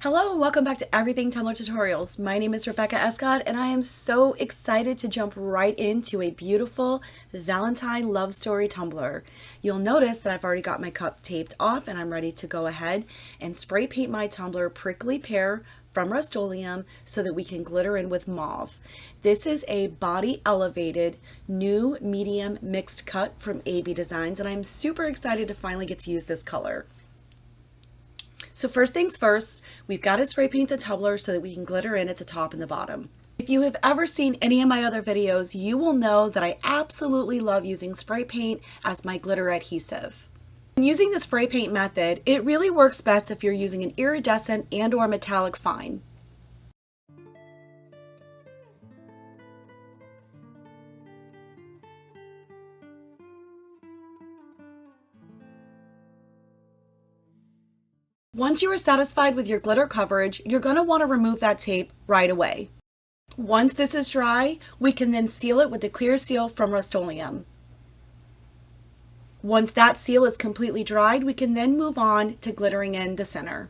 Hello and welcome back to Everything Tumbler Tutorials. My name is Rebecca Escott and I am so excited to jump right into a beautiful Valentine love story tumbler. You'll notice that I've already got my cup taped off and I'm ready to go ahead and spray paint my tumbler Prickly Pear from Rust-Oleum so that we can glitter in with mauve. This is a body elevated new medium mixed cut from AB Designs and I'm super excited to finally get to use this color. So first things first, we've got to spray paint the tumbler so that we can glitter in at the top and the bottom. If you have ever seen any of my other videos, you will know that I absolutely love using spray paint as my glitter adhesive. When using the spray paint method, it really works best if you're using an iridescent and/or metallic fine. Once you are satisfied with your glitter coverage, you're going to want to remove that tape right away. Once this is dry, we can then seal it with the clear seal from Rust-Oleum. Once that seal is completely dried, we can then move on to glittering in the center.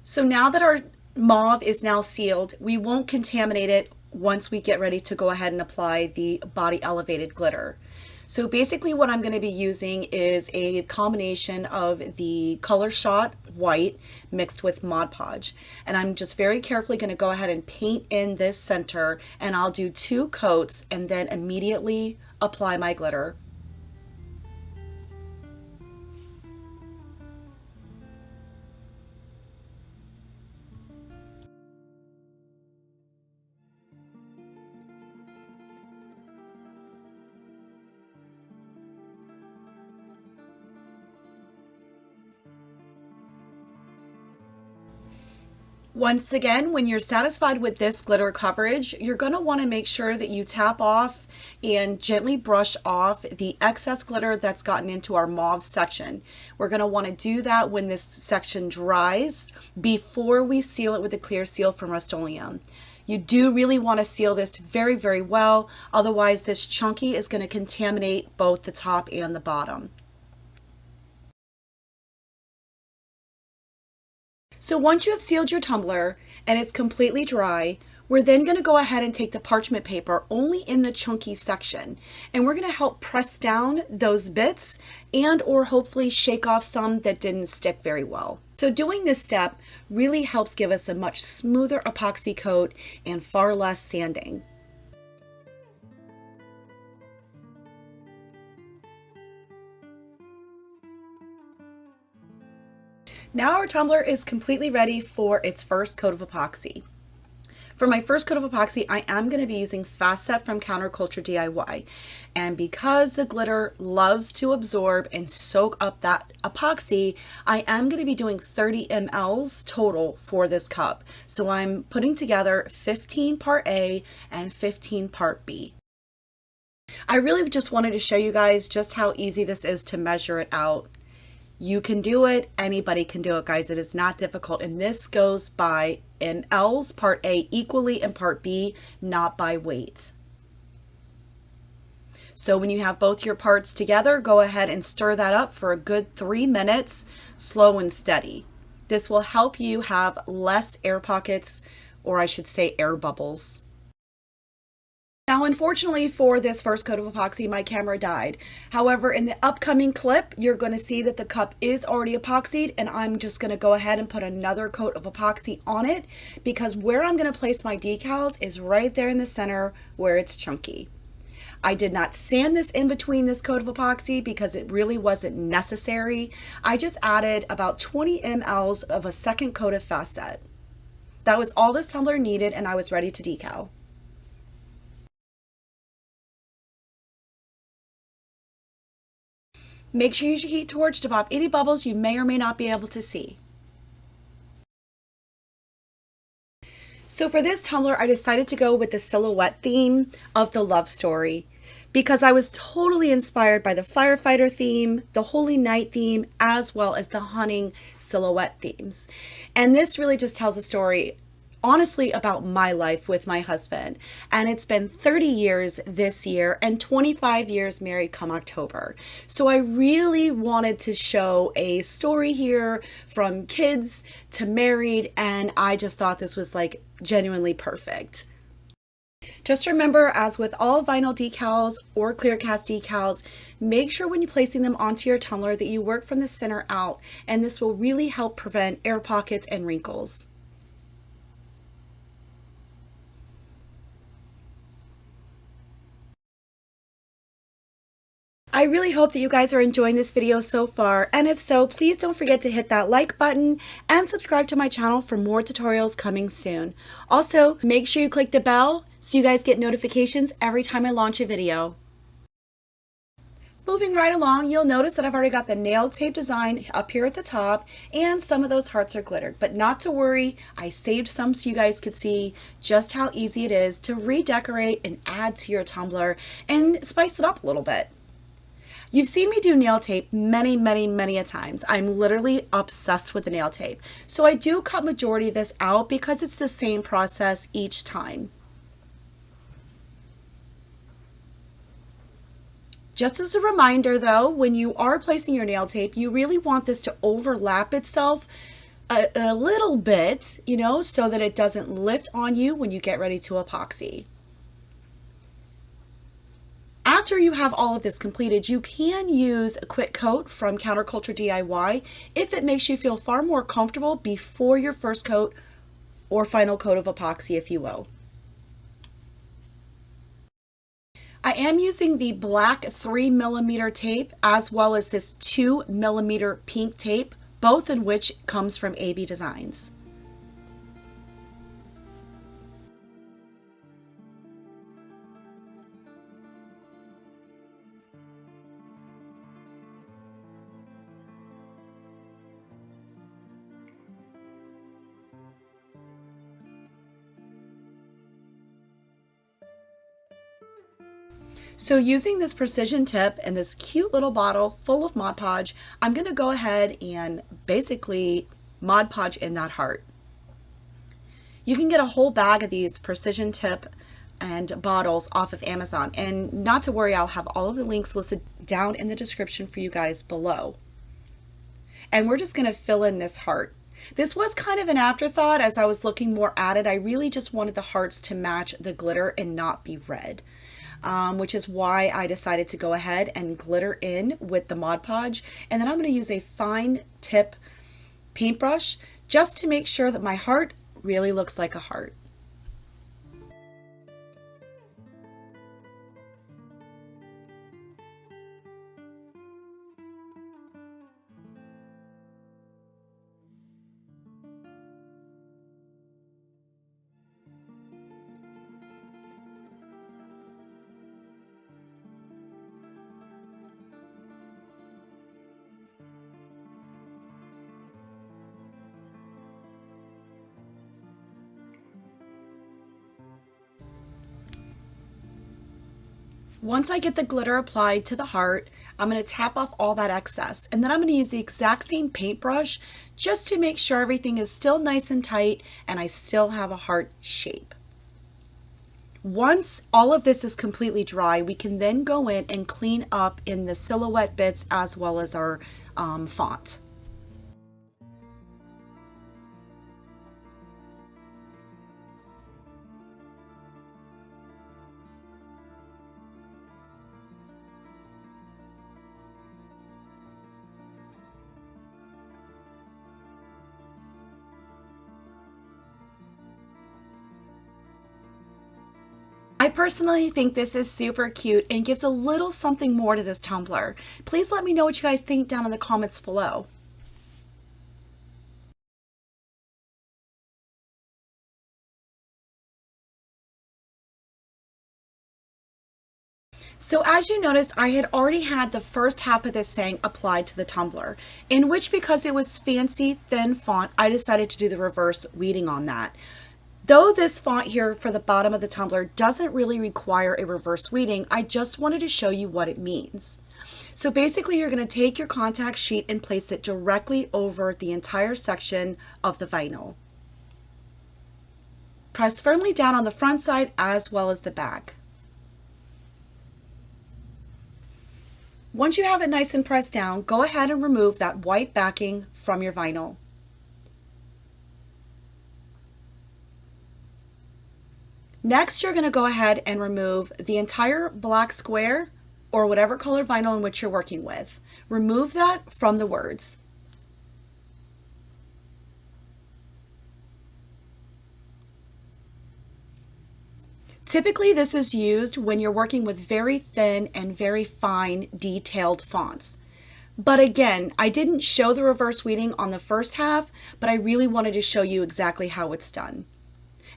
So now that our mauve is now sealed, we won't contaminate it once we get ready to go ahead and apply the body elevated glitter. So basically what I'm going to be using is a combination of the Color Shot white mixed with Mod Podge. And I'm just very carefully going to go ahead and paint in this center, and I'll do 2 coats and then immediately apply my glitter. Once again, when you're satisfied with this glitter coverage, you're going to want to make sure that you tap off and gently brush off the excess glitter that's gotten into our mauve section. We're going to want to do that when this section dries before we seal it with the clear seal from Rust-Oleum. You do really want to seal this very, very well, otherwise this chunky is going to contaminate both the top and the bottom. So once you have sealed your tumbler and it's completely dry, we're then going to go ahead and take the parchment paper only in the chunky section, and we're going to help press down those bits and or hopefully shake off some that didn't stick very well. So doing this step really helps give us a much smoother epoxy coat and far less sanding. Now our tumbler is completely ready for its first coat of epoxy. For my first coat of epoxy, I am going to be using Fast Set from Counterculture DIY. And because the glitter loves to absorb and soak up that epoxy, I am going to be doing 30 mLs total for this cup. So I'm putting together 15 part A and 15 part B. I really just wanted to show you guys just how easy this is to measure it out. You can do it. Anybody can do it, guys. It is not difficult. And this goes by mLs, part A equally, and part B not by weight. So when you have both your parts together, go ahead and stir that up for a good 3 minutes, slow and steady. This will help you have less air pockets, or I should say air bubbles. Now, unfortunately for this first coat of epoxy, my camera died. However, in the upcoming clip, you're going to see that the cup is already epoxied, and I'm just going to go ahead and put another coat of epoxy on it because where I'm going to place my decals is right there in the center where it's chunky. I did not sand this in between this coat of epoxy because it really wasn't necessary. I just added about 20 mLs of a second coat of Fast Set. That was all this tumbler needed, and I was ready to decal. Make sure you use your heat torch to pop any bubbles you may or may not be able to see. So for this tumbler, I decided to go with the silhouette theme of the love story because I was totally inspired by the firefighter theme, the holy night theme, as well as the hunting silhouette themes. And this really just tells a story honestly about my life with my husband. And it's been 30 years this year and 25 years married come October. So I really wanted to show a story here from kids to married, and I just thought this was like genuinely perfect. Just remember, as with all vinyl decals or clear cast decals, make sure when you're placing them onto your tumbler that you work from the center out, and this will really help prevent air pockets and wrinkles. I really hope that you guys are enjoying this video so far, and if so, please don't forget to hit that like button and subscribe to my channel for more tutorials coming soon. Also, make sure you click the bell so you guys get notifications every time I launch a video. Moving right along, you'll notice that I've already got the nail tape design up here at the top, and some of those hearts are glittered. But not to worry, I saved some so you guys could see just how easy it is to redecorate and add to your tumbler and spice it up a little bit. You've seen me do nail tape many a times. I'm literally obsessed with the nail tape. So I do cut majority of this out because it's the same process each time. Just as a reminder though, when you are placing your nail tape, you really want this to overlap itself a little bit, you know, so that it doesn't lift on you when you get ready to epoxy. After you have all of this completed, you can use a quick coat from Counterculture DIY if it makes you feel far more comfortable before your first coat or final coat of epoxy, if you will. I am using the black 3mm tape as well as this 2mm pink tape, both in which comes from AB Designs. So using this precision tip and this cute little bottle full of Mod Podge, I'm going to go ahead and basically Mod Podge in that heart. You can get a whole bag of these precision tip and bottles off of Amazon, and not to worry, I'll have all of the links listed down in the description for you guys below. And we're just going to fill in this heart. This was kind of an afterthought as I was looking more at it. I really just wanted the hearts to match the glitter and not be red. Which is why I decided to go ahead and glitter in with the Mod Podge. And then I'm going to use a fine tip paintbrush just to make sure that my heart really looks like a heart. Once I get the glitter applied to the heart, I'm going to tap off all that excess, and then I'm going to use the exact same paintbrush just to make sure everything is still nice and tight and I still have a heart shape. Once all of this is completely dry, we can then go in and clean up in the silhouette bits as well as our font. I personally think this is super cute and gives a little something more to this tumbler. Please let me know what you guys think down in the comments below. So as you noticed, I had already had the first half of this saying applied to the tumbler, in which, because it was fancy thin font, I decided to do the reverse weeding on that. Though this font here for the bottom of the tumbler doesn't really require a reverse weeding, I just wanted to show you what it means. So basically you're going to take your contact sheet and place it directly over the entire section of the vinyl. Press firmly down on the front side as well as the back. Once you have it nice and pressed down, go ahead and remove that white backing from your vinyl. Next, you're going to go ahead and remove the entire black square or whatever color vinyl in which you're working with. Remove that from the words. Typically, this is used when you're working with very thin and very fine detailed fonts. But again, I didn't show the reverse weeding on the first half, but I really wanted to show you exactly how it's done.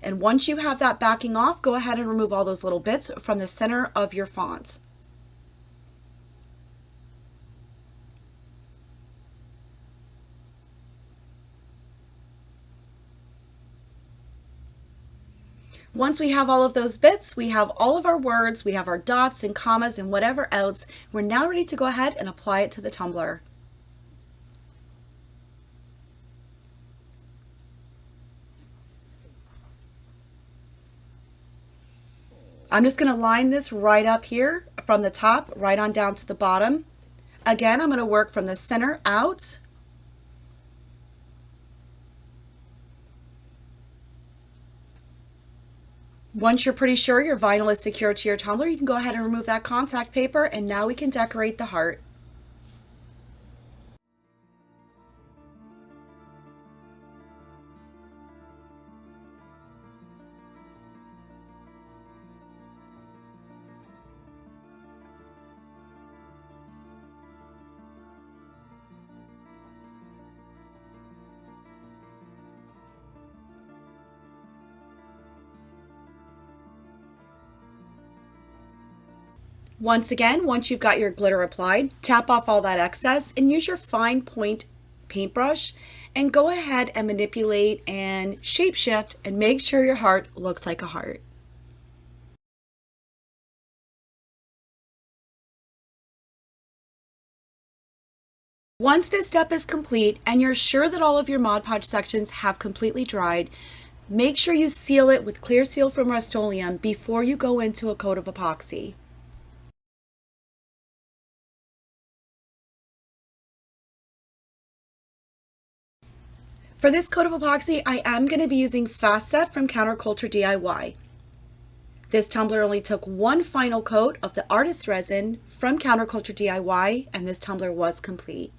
And once you have that backing off, go ahead and remove all those little bits from the center of your font. Once we have all of those bits, we have all of our words, we have our dots and commas and whatever else. We're now ready to go ahead and apply it to the tumbler. I'm just going to line this right up here from the top, right on down to the bottom. Again, I'm going to work from the center out. Once you're pretty sure your vinyl is secured to your tumbler, you can go ahead and remove that contact paper, and now we can decorate the heart. Once again, once you've got your glitter applied, tap off all that excess and use your fine point paintbrush and go ahead and manipulate and shape shift and make sure your heart looks like a heart. Once this step is complete and you're sure that all of your Mod Podge sections have completely dried, make sure you seal it with clear seal from Rust-Oleum before you go into a coat of epoxy. For this coat of epoxy, I am going to be using Fast Set from Counterculture DIY. This tumbler only took one final coat of the Artist Resin from Counterculture DIY, and this tumbler was complete.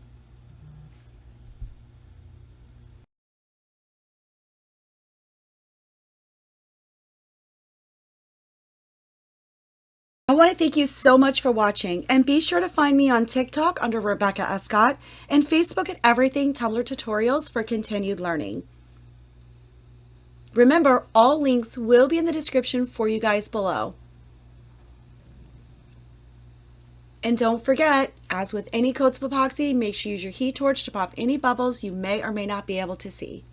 I want to thank you so much for watching, and be sure to find me on TikTok under Rebecca Escott and Facebook at Everything Tumbler Tutorials for continued learning. Remember, all links will be in the description for you guys below. And don't forget, as with any coats of epoxy, make sure you use your heat torch to pop any bubbles you may or may not be able to see.